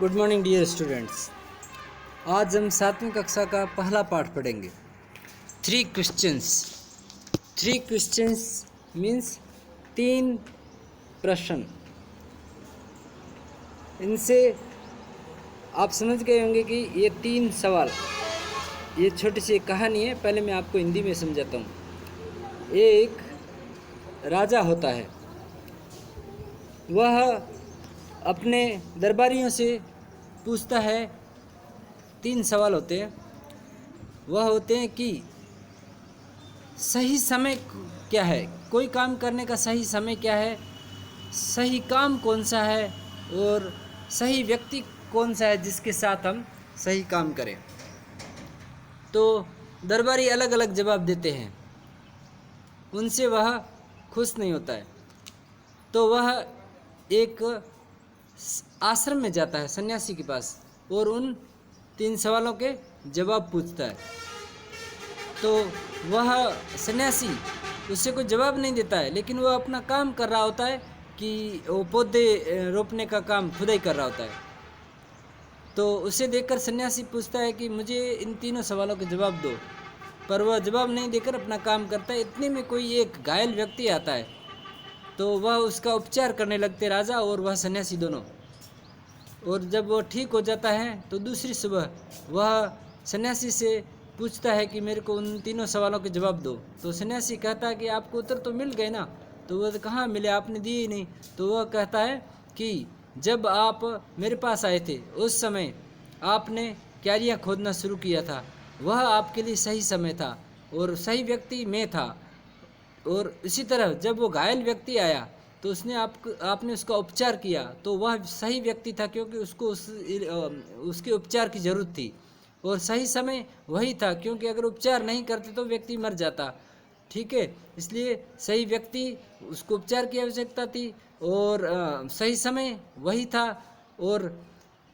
Good morning dear students. आज हम 7वीं कक्षा का पहला पाठ पढ़ेंगे। 3 क्वेश्चंस। 3 क्वेश्चंस मीन्स 3 प्रश्न। इनसे आप समझ गए होंगे कि ये 3 सवाल, ये छोटी सी एक कहानी है। पहले मैं आपको हिंदी में समझाता हूँ। एक राजा होता है, वह अपने दरबारियों से पूछता है। 3 सवाल होते हैं। वह होते हैं कि सही समय क्या है, कोई काम करने का सही समय क्या है, सही काम कौन सा है और सही व्यक्ति कौन सा है जिसके साथ हम सही काम करें। तो दरबारी अलग अलग जवाब देते हैं, उनसे वह खुश नहीं होता है। तो वह एक आश्रम में जाता है, सन्यासी के पास, और उन 3 सवालों के जवाब पूछता है। तो वह सन्यासी उससे कोई जवाब नहीं देता है, लेकिन वह अपना काम कर रहा होता है कि वो पौधे रोपने का काम खुद ही कर रहा होता है। तो उसे देखकर सन्यासी पूछता है कि मुझे इन 3 सवालों के जवाब दो, पर वह जवाब नहीं देकर अपना काम करता है। इतने में कोई एक घायल व्यक्ति आता है, तो वह उसका उपचार करने लगते, राजा और वह सन्यासी दोनों। और जब वह ठीक हो जाता है तो दूसरी सुबह वह सन्यासी से पूछता है कि मेरे को उन 3 सवालों के जवाब दो। तो सन्यासी कहता है कि आपको उत्तर तो मिल गए ना। तो वह कहाँ मिले, आपने दिए ही नहीं। तो वह कहता है कि जब आप मेरे पास आए थे उस समय आपने क्यारियाँ खोदना शुरू किया था, वह आपके लिए सही समय था और सही व्यक्ति मैं था। और इसी तरह जब वो घायल व्यक्ति आया तो उसने आपने उसका उपचार किया, तो वह सही व्यक्ति था क्योंकि उसको उसके उपचार की ज़रूरत थी। और सही समय वही था क्योंकि अगर उपचार नहीं करते तो व्यक्ति मर जाता। ठीक है, इसलिए सही व्यक्ति, उसको उपचार की आवश्यकता थी और सही समय वही था और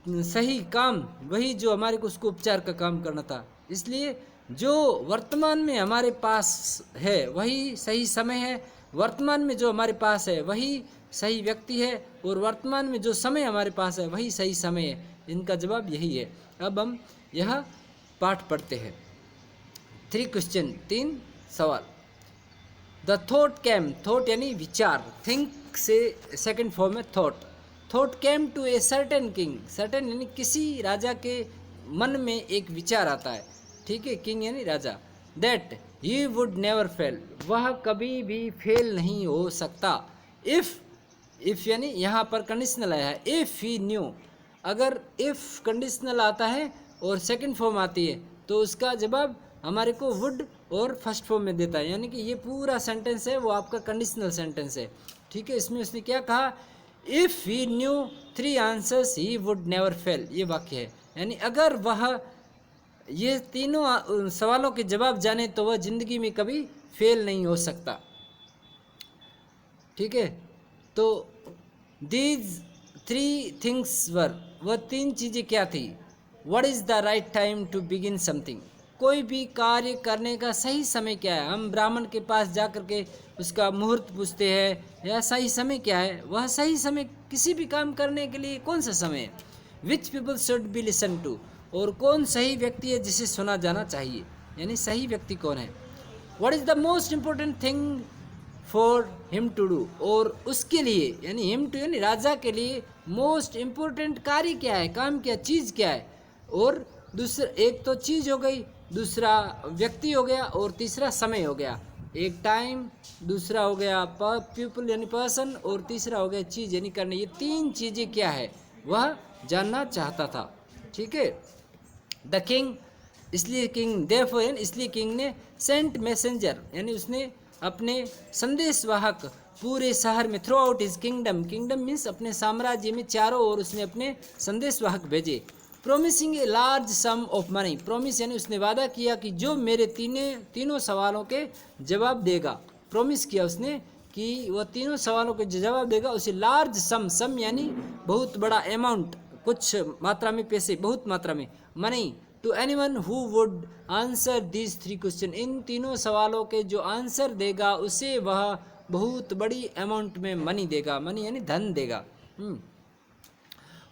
सही काम वही जो हमारे को उसको उपचार का काम करना था। इसलिए जो वर्तमान में हमारे पास है वही सही समय है, वर्तमान में जो हमारे पास है वही सही व्यक्ति है और वर्तमान में जो समय हमारे पास है वही सही समय है। इनका जवाब यही है। अब हम यह पाठ पढ़ते हैं। 3 क्वेश्चन, 3 सवाल। द थॉट कैम, थॉट यानी विचार, थिंक से सेकंड फॉर्म है thought. Thought came to a certain king, certain यानी किसी राजा के मन में एक विचार आता है। ठीक है, किंग यानी राजा। That he would never fail, वह कभी भी फेल नहीं हो सकता। इफ़ यानी यहाँ पर कंडीशनल आया है। इफ़ ही न्यू, अगर इफ़ कंडीशनल आता है और सेकंड फॉर्म आती है तो उसका जवाब हमारे को वुड और फर्स्ट फॉर्म में देता है। यानी कि ये पूरा सेंटेंस है वो आपका कंडीशनल सेंटेंस है। ठीक है, इसमें उसने क्या कहा, if he new 3 answers he would never fail, ये वाक्य है। यानी अगर वह ये 3 सवालों के जवाब जाने तो वह जिंदगी में कभी फेल नहीं हो सकता। ठीक है, तो दीज 3 थिंग्स वर, वह 3 चीज़ें क्या थी। What is the right time to begin something, कोई भी कार्य करने का सही समय क्या है। हम ब्राह्मण के पास जा कर के उसका मुहूर्त पूछते हैं या सही समय क्या है। वह सही समय किसी भी काम करने के लिए कौन सा समय है। Which people should be listen to, और कौन सही व्यक्ति है जिसे सुना जाना चाहिए, यानी सही व्यक्ति कौन है। What is the most important thing for him to do, और उसके लिए यानी हिम टू यानी राजा के लिए मोस्ट इम्पोर्टेंट कार्य क्या है, काम क्या, चीज़ क्या है। और दूसरा, एक तो चीज़ हो गई, दूसरा व्यक्ति हो गया और तीसरा समय हो गया। एक टाइम, दूसरा हो गया पीपल यानी पर्सन और तीसरा हो गया चीज़ यानी करने। ये 3 चीज़ें क्या है वह जानना चाहता था। ठीक है, द किंग, इसलिए किंग देयरफॉर इसलिए किंग ने सेंट मैसेंजर यानी उसने अपने संदेशवाहक पूरे शहर में, through out his kingdom, kingdom means अपने साम्राज्य में चारों ओर उसने अपने संदेशवाहक भेजे। Promising a large some of money, promise यानी उसने वादा किया कि जो मेरे तीनों सवालों के जवाब देगा, प्रोमिस किया उसने कि वह 3 सवालों के जवाब देगा, उसे लार्ज सम यानी बहुत बड़ा अमाउंट, कुछ मात्रा में पैसे, बहुत मात्रा में, money, to anyone who would answer these 3 question, इन 3 सवालों के जो आंसर देगा उसे वह बहुत बड़ी अमाउंट में मनी देगा, मनी यानी धन देगा।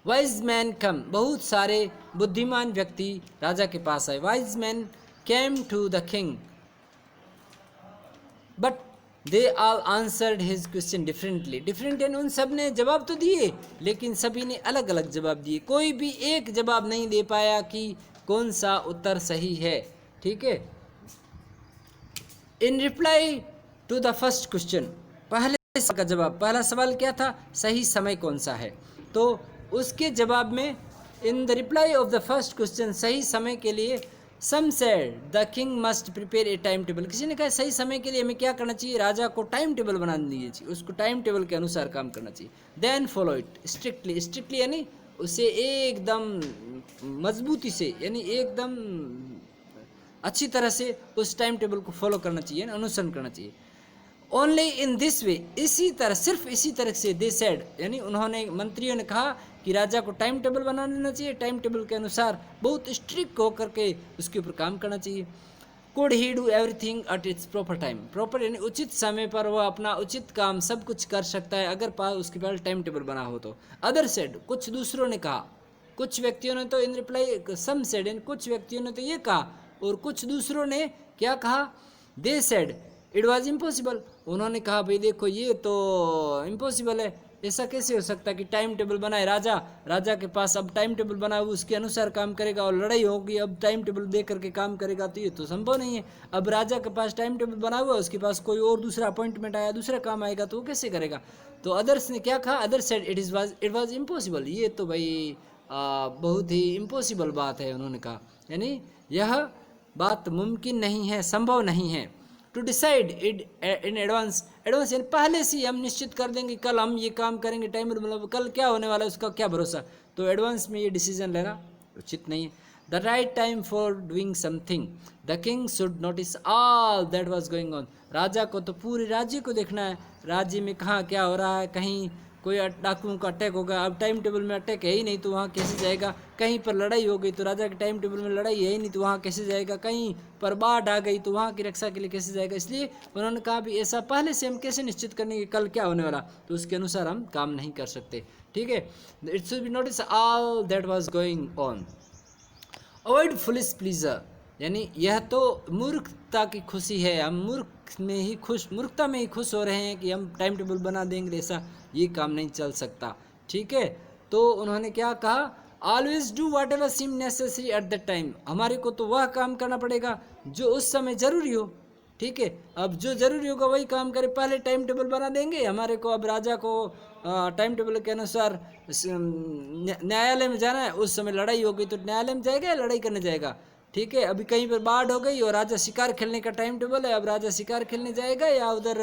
वाइज मैन कम, बहुत सारे बुद्धिमान व्यक्ति राजा के पास आए। Wise man came to the king but they all answered his question differently. Different यानी उन सब ने जवाब तो दिए, लेकिन सभी ने अलग अलग जवाब दिए। कोई भी एक जवाब नहीं दे पाया कि कौन सा उत्तर सही है। ठीक है। In reply to the first question, पहले सवाल का जवाब, पहला सवाल क्या था, सही समय कौन सा है। तो उसके जवाब में in the reply of the first question, सही समय के लिए some said the king must prepare a time table. किसी ने कहा सही समय के लिए हमें क्या करना चाहिए, राजा को टाइम टेबल बना दीजिए चाहिए, उसको टाइम टेबल के अनुसार काम करना चाहिए। Then follow it strictly, strictly यानी उसे एकदम मजबूती से, यानी एकदम अच्छी तरह से उस टाइम टेबल को फॉलो करना चाहिए, अनुसरण करना चाहिए। ओनली इन दिस वे, इसी तरह, सिर्फ इसी तरह से, दे सेड यानी उन्होंने, मंत्रियों ने कहा कि राजा को टाइम टेबल बना लेना चाहिए, टाइम टेबल के अनुसार बहुत स्ट्रिक्ट होकर के उसके ऊपर काम करना चाहिए। Could he do everything at its proper time, proper यानी उचित समय पर वह अपना उचित काम सब कुछ कर सकता है अगर पास उसके पास टाइम टेबल बना हो तो। अदर सेड, कुछ दूसरों ने कहा, कुछ व्यक्तियों ने तो इन रिप्लाई सम सेड यानी कुछ व्यक्तियों ने तो ये कहा, और कुछ दूसरों ने क्या कहा, they said it was impossible, उन्होंने कहा भाई देखो ये तो इम्पॉसिबल है, ऐसा कैसे हो सकता है कि टाइम टेबल बनाए राजा के पास अब टाइम टेबल बना हुआ उसके अनुसार काम करेगा, और लड़ाई होगी अब टाइम टेबल दे करके काम करेगा, तो ये तो संभव नहीं है। अब राजा के पास टाइम टेबल बना हुआ, उसके पास कोई और दूसरा अपॉइंटमेंट आया, दूसरा काम आएगा, तो वो कैसे करेगा। तो अदर्स ने क्या कहा, other said it was impossible, ये तो भाई बहुत ही इम्पॉसिबल बात है, उन्होंने कहा, यानी यह बात मुमकिन नहीं है, संभव नहीं है। To decide it in advance, advance यानी पहले से ही हम निश्चित कर देंगे कल हम ये काम करेंगे, टाइम मतलब कल क्या होने वाला है उसका क्या भरोसा, तो एडवांस में ये डिसीजन लेना उचित नहीं है। The right time for doing something, the king should notice all that was going on, राजा को तो पूरे राज्य को देखना है, राज्य में कहाँ क्या हो रहा है, कहीं कोई डाकुओं का अटैक होगा, अब टाइम टेबल में अटैक है ही नहीं तो वहाँ कैसे जाएगा, कहीं पर लड़ाई हो गई तो राजा के टाइम टेबल में लड़ाई है ही नहीं तो वहाँ कैसे जाएगा, कहीं पर बाढ़ आ गई तो वहाँ की रक्षा के लिए कैसे जाएगा। इसलिए उन्होंने कहा भी ऐसा पहले से हम कैसे निश्चित करने कि कल क्या होने वाला, तो उसके अनुसार हम काम नहीं कर सकते। ठीक है। It should be notice all that was going on. Avoid foolish pleaser, यानी यह तो मूर्खता की खुशी है, हम मूर्खता में ही खुश हो रहे हैं कि हम टाइम टेबल बना देंगे, ऐसा ये काम नहीं चल सकता। ठीक है। तो उन्होंने क्या कहा, always do whatever seem necessary at the time, हमारे को तो वह काम करना पड़ेगा जो उस समय ज़रूरी हो। ठीक है। अब जो ज़रूरी होगा वही काम करें, पहले टाइम टेबल बना देंगे हमारे को, अब राजा को टाइम टेबल के अनुसार न्यायालय में जाना है, उस समय लड़ाई हो गई तो न्यायालय में जाएगा या लड़ाई करने जाएगा। ठीक है। अभी कहीं पर बाढ़ हो गई और राजा शिकार खेलने का टाइम टेबल है, अब राजा शिकार खेलने जाएगा या उधर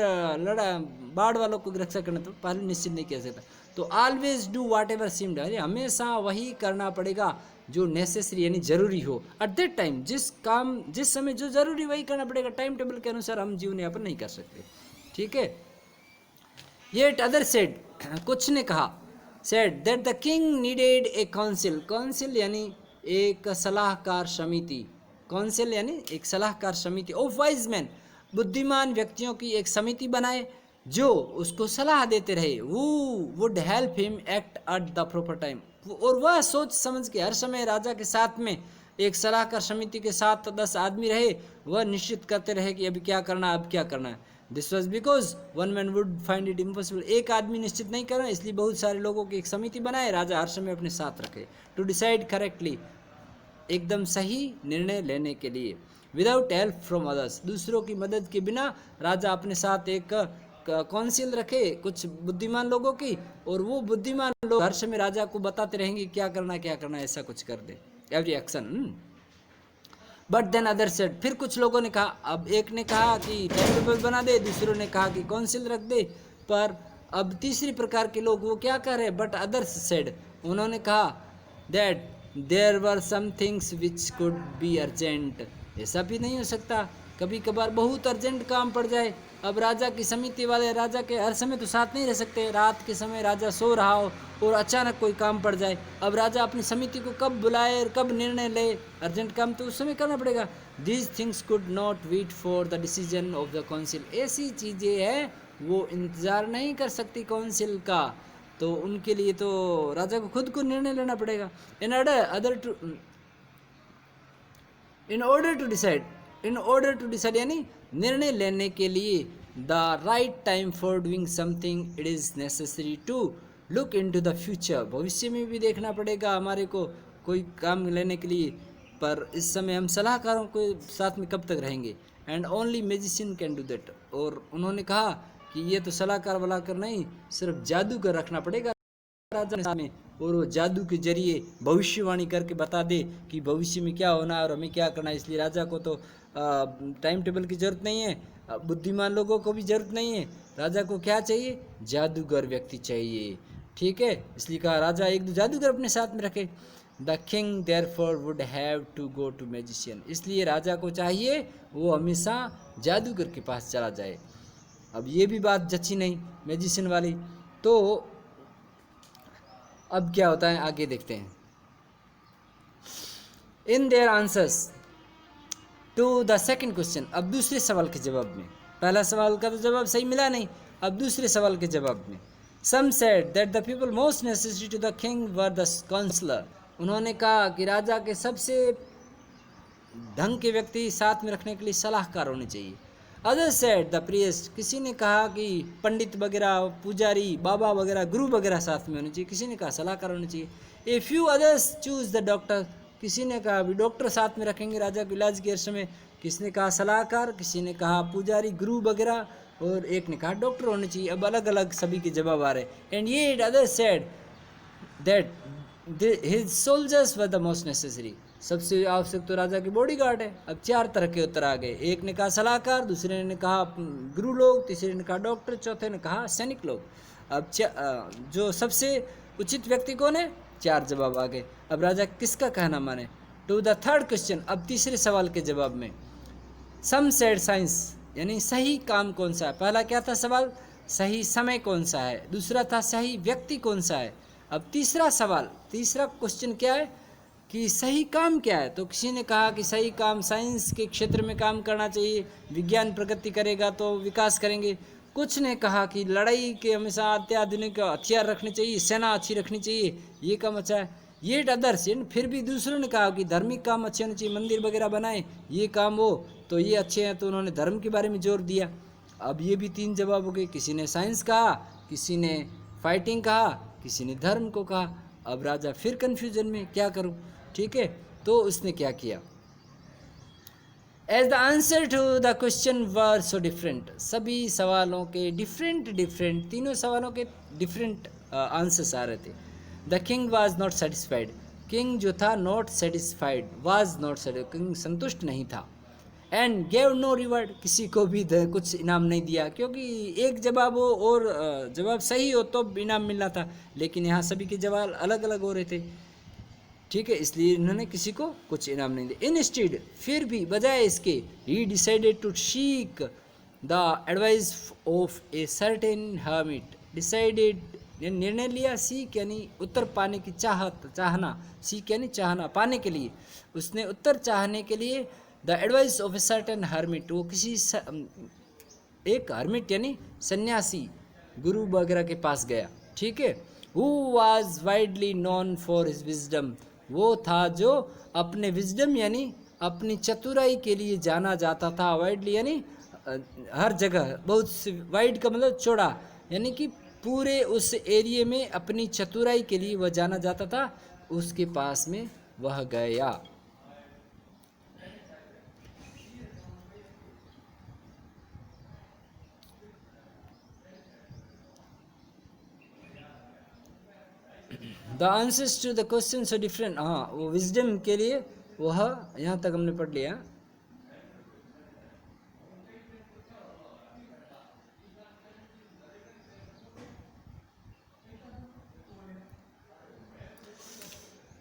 बाढ़ वालों को रक्षा करना, तो पहले निश्चित नहीं किया सकता। तो always do watt ever seemed, हमेशा वही करना पड़ेगा जो नेसेसरी यानी जरूरी हो, एट दैट टाइम, जिस समय जो जरूरी वही करना पड़ेगा, टाइम टेबल के अनुसार हम जीवन यापन नहीं कर सकते। ठीक है। येट अदर सेड, कुछ ने कहा, said that the king needed A council, council यानी एक सलाहकार समिति, काउंसिल यानी एक सलाहकार समिति ऑफ वाइज मैन, बुद्धिमान व्यक्तियों की एक समिति बनाए जो उसको सलाह देते रहे, वो would help him act at the proper time, और वह सोच समझ के हर समय राजा के साथ में एक सलाहकार समिति के साथ 10 आदमी रहे, वह निश्चित करते रहे कि अभी क्या करना है, अब क्या करना है। This was because one man would find it impossible, एक आदमी निश्चित नहीं करना, इसलिए बहुत सारे लोगों की एक समिति बनाए, राजा हर समय अपने साथ रखे। टू डिसाइड करेक्टली, एकदम सही निर्णय लेने के लिए। विदाउट हेल्प फ्रॉम अदर्स, दूसरों की मदद के बिना राजा अपने साथ एक काउंसिल रखे कुछ बुद्धिमान लोगों की, और वो बुद्धिमान लोग हर समय राजा को बताते रहेंगे क्या करना, ऐसा कुछ कर दे, every action. But then other said, फिर कुछ लोगों ने कहा, अब एक ने कहा कि टाइम टेबल बना दे, दूसरों ने कहा कि काउंसिल रख दे, पर अब तीसरी प्रकार के लोग वो क्या कर रहे, बट अदर्स सेड, उन्होंने कहा that there were some things which could be urgent, ऐसा भी नहीं हो सकता, कभी कभार बहुत अर्जेंट काम पड़ जाए। अब राजा की समिति वाले राजा के हर समय तो साथ नहीं रह सकते, रात के समय राजा सो रहा हो और अचानक कोई काम पड़ जाए, अब राजा अपनी समिति को कब बुलाए और कब निर्णय ले, अर्जेंट काम तो उस समय करना पड़ेगा। These things could not wait for the decision of the council, ऐसी चीज़ें हैं वो इंतज़ार नहीं कर सकती काउंसिल का, तो उनके लिए तो राजा को खुद को निर्णय लेना पड़ेगा। इन ऑर्डर टू डिसाइड यानी निर्णय लेने के लिए the right time for doing something it is necessary to look into the future. भविष्य में भी देखना पड़ेगा हमारे को कोई काम लेने के लिए, पर इस समय हम सलाहकारों के साथ में कब तक रहेंगे। And only magician can do that. और उन्होंने कहा कि ये तो सलाहकार वलाकर नहीं, सिर्फ जादूगर रखना पड़ेगा राजा में, और वो जादू के जरिए भविष्यवाणी करके बता दे कि भविष्य में क्या होना है और हमें क्या करना है। इसलिए राजा को तो टाइम टेबल की ज़रूरत नहीं है, बुद्धिमान लोगों को भी ज़रूरत नहीं है। राजा को क्या चाहिए? जादूगर व्यक्ति चाहिए। ठीक है, इसलिए कहा राजा एक दो जादूगर अपने साथ में रखे। The king therefore would have to go to magician. इसलिए राजा को चाहिए वो हमेशा जादूगर के पास चला जाए। अब ये भी बात जची नहीं मैजिशियन वाली, तो अब क्या होता है आगे देखते हैं। In their answers to the second question. अब दूसरे सवाल के जवाब में, पहला सवाल का तो जवाब सही मिला नहीं, अब दूसरे सवाल के जवाब में some said that the people most necessary to the king were the counsellor. उन्होंने कहा कि राजा के सबसे ढंग के व्यक्ति साथ में रखने के लिए सलाहकार होने चाहिए। Other said the priest. किसी ने कहा कि पंडित वगैरह, पुजारी, बाबा वगैरह, गुरु वगैरह साथ में होने चाहिए। किसी ने कहा सलाहकार होने चाहिए। A few others choose the doctor. किसी ने कहा अभी डॉक्टर साथ में रखेंगे राजा को इलाज के समय। किसी ने कहा सलाहकार, किसी ने कहा पुजारी, गुरु वगैरह, और एक ने कहा डॉक्टर होने चाहिए। अब अलग अलग सभी के जवाब आ रहे। एंड ये other said that his soldiers were the most necessary. सबसे आवश्यक तो राजा की बॉडीगार्ड है। अब चार तरह के उत्तर आ गए। एक ने कहा सलाहकार, दूसरे ने कहा गुरु लोग, तीसरे ने कहा डॉक्टर, चौथे ने कहा सैनिक लोग। अब जो सबसे उचित व्यक्ति कौन है? चार जवाब आ गए। अब राजा किसका कहना माने? To the third question. अब तीसरे सवाल के जवाब में सम सेड साइंस, यानी सही काम कौन सा है। पहला क्या था सवाल? सही समय कौन सा है। दूसरा था सही व्यक्ति कौन सा है। अब तीसरा सवाल, तीसरा क्वेश्चन क्या है कि सही काम क्या है। तो किसी ने कहा कि सही काम साइंस के क्षेत्र में काम करना चाहिए, विज्ञान प्रगति करेगा तो विकास करेंगे। कुछ ने कहा कि लड़ाई के हमेशा अत्याधुनिक हथियार रखने चाहिए, सेना अच्छी रखनी चाहिए, ये काम अच्छा है। ये अदर्स, फिर भी दूसरों ने कहा कि धार्मिक काम अच्छे होने चाहिए, मंदिर वगैरह बनाए, ये काम हो तो ये अच्छे हैं, तो उन्होंने धर्म के बारे में जोर दिया। अब ये भी तीन जवाब हो गए। किसी ने साइंस कहा, किसी ने फाइटिंग कहा, किसी ने धर्म को कहा। अब राजा फिर कन्फ्यूजन में, क्या करूं। ठीक है, तो उसने क्या किया। As the answer to the question were so different. सभी सवालों के डिफरेंट तीनों सवालों के डिफरेंट आंसर्स आ रहे थे। The king was not satisfied. King जो था not satisfied, was not satisfied, king संतुष्ट नहीं था। And gave no reward. किसी को भी कुछ इनाम नहीं दिया, क्योंकि एक जवाब हो और जवाब सही हो तो इनाम मिलना था, लेकिन यहाँ सभी के जवाब अलग अलग हो रहे थे। ठीक है, इसलिए इन्होंने किसी को कुछ इनाम नहीं दिया। इंस्टेड, फिर भी बजाय इसके, he decided to seek the advice of a certain hermit. Decided निर्णय लिया, सीक यानी उत्तर पाने की चाहना, सीक यानी चाहना, पाने के लिए, उसने उत्तर चाहने के लिए the advice of a certain hermit, वो किसी एक हर्मिट यानी सन्यासी, गुरु वगैरह के पास गया। ठीक है, who was widely known for his wisdom, वो था जो अपने विजडम यानी अपनी चतुराई के लिए जाना जाता था। वाइडली यानी हर जगह, बहुत वाइड का मतलब चौड़ा, यानी कि पूरे उस एरिया में अपनी चतुराई के लिए वह जाना जाता था। उसके पास में वह गया। The answers to the question so different. हाँ, वो विजडम के लिए वह, यहाँ तक हमने पढ़ लिया।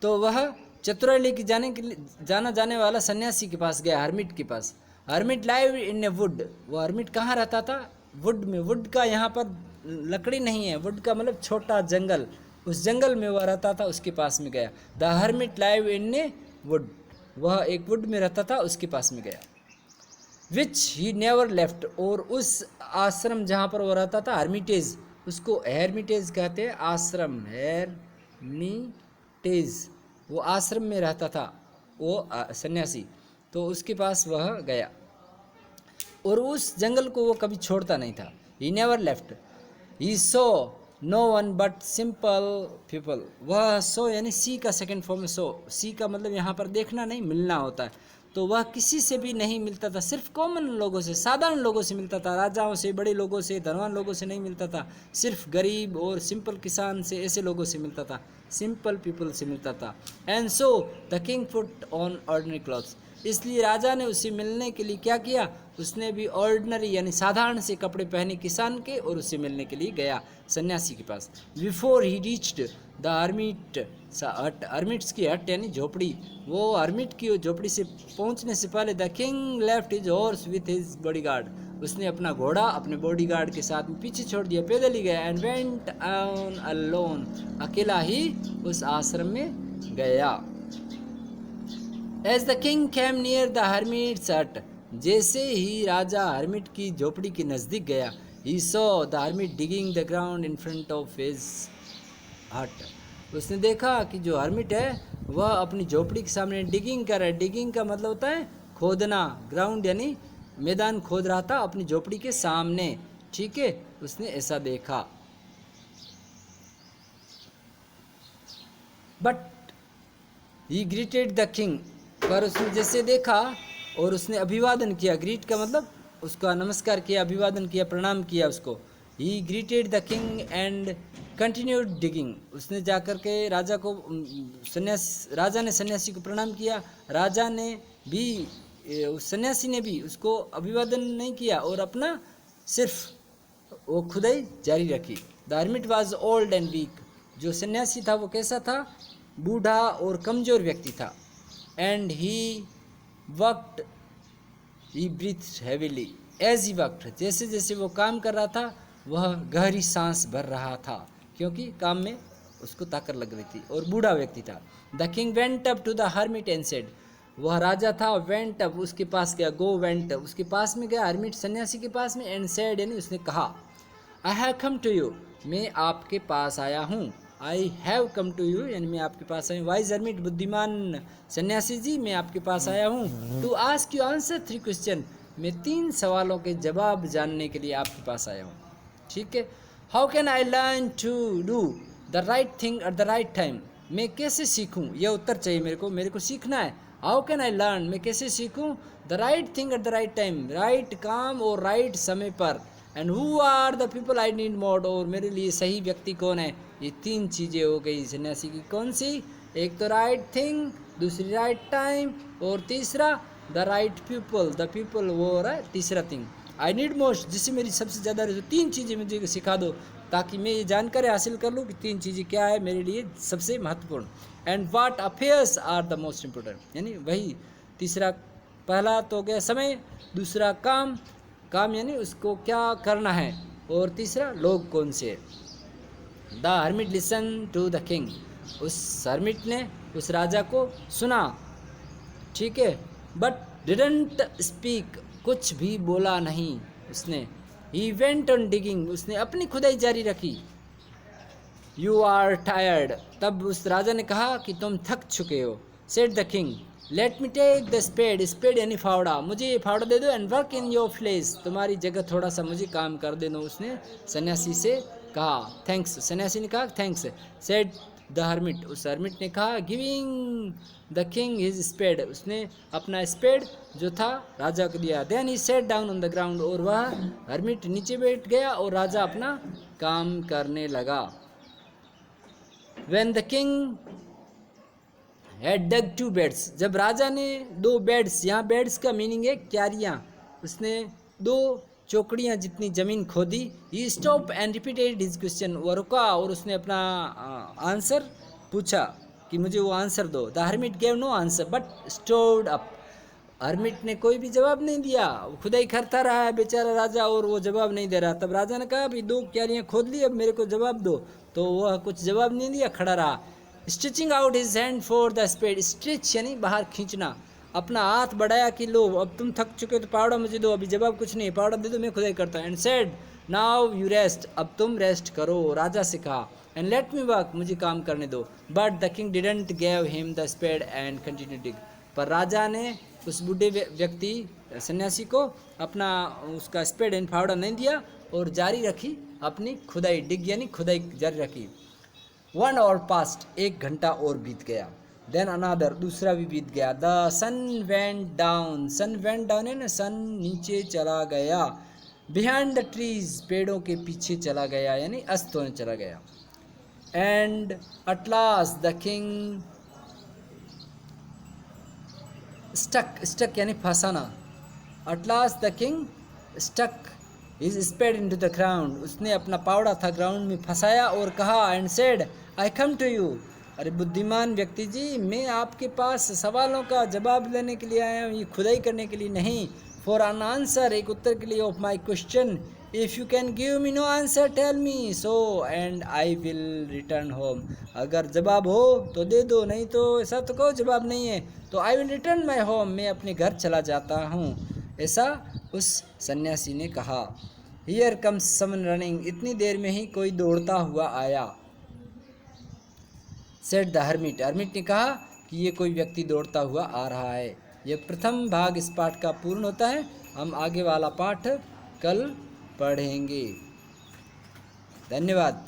तो वह चतुराई लेके जाना जाने वाला सन्यासी के पास गया, हर्मिट के पास। Hermit live in a wood. वो हर्मिट कहाँ रहता था? वुड में। वुड का यहाँ पर लकड़ी नहीं है, वुड का मतलब छोटा जंगल, उस जंगल में वह रहता था, उसके पास में गया। The hermit live in a would, वह एक वुड में रहता था, उसके पास में गया। विच ही नेवर लेफ्ट, और उस आश्रम जहाँ पर वह रहता था, हर्मिटेज, उसको हेरमिटेज कहते हैं, आश्रम, हेरमिटेज, वो आश्रम में रहता था वो सन्यासी, तो उसके पास वह गया और उस जंगल को वो कभी छोड़ता नहीं था। He never left, he saw no one but simple people. वह सो यानी सी का सेकंड फॉर्म में सो, सी का मतलब यहाँ पर देखना नहीं, मिलना होता है। तो वह किसी से भी नहीं मिलता था, सिर्फ कॉमन लोगों से, साधारण लोगों से मिलता था, राजाओं से, बड़े लोगों से, धनवान लोगों से नहीं मिलता था, सिर्फ गरीब और सिंपल किसान से, ऐसे लोगों से मिलता था, सिंपल पीपल से मिलता था। And so the king put on ordinary clothes, इसलिए राजा ने उससे मिलने के लिए क्या किया, उसने भी ऑर्डिनरी यानी साधारण से कपड़े पहने किसान के और उससे मिलने के लिए गया सन्यासी के पास। Before he reached the hermit hut, hermit's की हट यानी झोपड़ी, वो हर्मिट की झोपड़ी से पहुंचने से पहले the king left his horse with his bodyguard, उसने अपना घोड़ा अपने बॉडीगार्ड के साथ में पीछे छोड़ दिया, पैदल ही गया। एंड वेंट ऑन अलोन, अकेला ही उस आश्रम में गया। As the king came near the hermit's hut, जैसे ही राजा हर्मिट की झोपड़ी के नज़दीक गया, he saw the hermit digging the ground in front of his हट, उसने देखा कि जो हर्मिट है वह अपनी झोपड़ी के सामने डिगिंग कर रहा है। डिगिंग का मतलब होता है खोदना, ग्राउंड यानी मैदान खोद रहा था अपनी झोपड़ी के सामने, ठीक है, उसने ऐसा देखा। But he greeted the king, पर उसने जैसे देखा और उसने अभिवादन किया, ग्रीट का मतलब उसका नमस्कार किया, अभिवादन किया, प्रणाम किया उसको। ही greeted the king and continued digging, उसने जाकर के राजा को राजा ने सन्यासी को प्रणाम किया, राजा ने भी उस सन्यासी ने भी उसको अभिवादन नहीं किया और अपना सिर्फ वो खुदाई जारी रखी। The hermit was old and weak, जो सन्यासी था वो कैसा था, बूढ़ा और कमज़ोर व्यक्ति था। And he worked, he breathe heavily as he worked, जैसे जैसे वो काम कर रहा था वह गहरी सांस भर रहा था, क्योंकि काम में उसको ताकत लग रही थी और बूढ़ा व्यक्ति था। The king went up to the hermit and said, वह राजा था, वेंट अप उसके पास गया, गो वेंट उसके पास में गया, हर्मिट सन्यासी के पास में, एंड सेड यानी उसने कहा, I have come to you, मैं आपके पास आया हूँ। I have come to you यानी मैं आपके पास आया हूँ। वाइज हर्मिट, बुद्धिमान सन्यासी जी, मैं आपके पास आया हूँ। To ask you answer 3 question, मैं 3 सवालों के जवाब जानने के लिए आपके पास आया हूँ, ठीक है। How can I learn to do the right thing at the right time, मैं कैसे सीखूँ, यह उत्तर चाहिए मेरे को सीखना है। हाउ कैन आई लर्न, मैं कैसे सीखूँ, the right thing at the right time, right काम और राइट समय पर। And who are the people I need more, और मेरे लिए सही व्यक्ति कौन है। ये 3 चीज़ें हो गई सन्यासी की, कौन सी, एक तो राइट थिंग, दूसरी राइट टाइम, और तीसरा the right people, the people वो हो रहा है तीसरा थिंग। आई नीड मोस्ट, जिससे मेरी सबसे ज़्यादा 3 चीज़ें मुझे सिखा दो, ताकि मैं ये जानकारी हासिल कर लूँ कि 3 चीज़ें क्या है मेरे लिए सबसे महत्वपूर्ण। And what affairs are the most important, यानी वही तीसरा, पहला तो गया समय, दूसरा काम, काम यानी उसको क्या करना है, और तीसरा लोग कौन से। The hermit listen to the king, उस हर्मिट ने उस राजा को सुना, ठीक है, बट डिडंट स्पीक, कुछ भी बोला नहीं उसने। ही वेंट ऑन डिगिंग, उसने अपनी खुदाई जारी रखी। यू आर टायर्ड, तब उस राजा ने कहा कि तुम थक चुके हो। Said the king, let me take the spade, spade यानी फावड़ा, मुझे ये फावड़ा दे दो, and work in your place, तुम्हारी जगह थोड़ा सा मुझे काम कर देना, उसने सन्यासी से कहा। थैंक्स, सन्यासी ने कहा थैंक्स। सेड द हर्मिट, उस हर्मिट ने कहा, giving the king his spade, उसने अपना स्पेड जो था राजा को दिया। Then he sat down on the ground, और वह हर्मिट नीचे बैठ गया और राजा अपना काम करने लगा। When the king had dug 2 beds, जब राजा ने 2 बेड्स, यहाँ बेड्स का मीनिंग है क्यारियाँ, उसने 2 चौकड़ियाँ जितनी ज़मीन खोदी। He stop and repeated his question, वो रुका और उसने अपना आंसर पूछा कि मुझे वो आंसर दो। The hermit gave no answer but stood up, hermit ने कोई भी जवाब नहीं दिया, खुदा ही करता रहा है बेचारा राजा, और वो जवाब नहीं दे रहा। तब राजा ने कहा, भाई 2 क्यारियाँ खोद ली, अब मेरे को जवाब दो, तो वह कुछ जवाब नहीं दिया, खड़ा रहा। Stretching out his hand for the spade, stretch यानी बाहर खींचना, अपना हाथ बढ़ाया कि लो अब तुम थक चुके हो तो पावड़ा मुझे दो, अभी जवाब कुछ नहीं, पावड़ा दे दो, मैं खुदाई करता हूँ। And said now you rest, अब तुम रेस्ट करो, राजा से कहा। एंड लेट मी वर्क, मुझे काम करने दो। But the king didn't gave him the spade and continue dig, पर राजा ने उस बूढ़े व्यक्ति सन्यासी को अपना उसका स्पेड एंड फावड़ा नहीं दिया और जारी रखी अपनी खुदाई, डिग यानी खुदाई जारी रखी। 1 hour passed, 1 घंटा और बीत गया। देन अनादर, दूसरा भी बीत गया। The sun went down, sun went down है ना, सन नीचे चला गया। बिहाइंड द ट्रीज, पेड़ों के पीछे चला गया यानी अस्त होने चला गया। And at last the king stuck, stuck यानी फंसाना। At last the king stuck is spade into the ground, उसने अपना पावड़ा था ग्राउंड में फंसाया और कहा and said I come to you, अरे बुद्धिमान व्यक्ति जी, मैं आपके पास सवालों का जवाब लेने के लिए आया हूँ, ये खुदाई करने के लिए नहीं। फॉर एन आंसर, एक उत्तर के लिए, of my question. If you can give me no answer tell me so and I will return home, अगर जवाब हो तो दे दो, नहीं तो ऐसा तो कहो जवाब नहीं है तो आई विल रिटर्न माई होम, मैं अपने घर चला जाता हूँ, ऐसा उस सन्यासी ने कहा। हियर कम्स समन रनिंग, इतनी देर में ही कोई दौड़ता हुआ आया। सेड द हर्मिट, हर्मिट ने कहा कि ये कोई व्यक्ति दौड़ता हुआ आ रहा है। यह प्रथम भाग इस पाठ का पूर्ण होता है। हम आगे वाला पाठ कल पढ़ेंगे। धन्यवाद।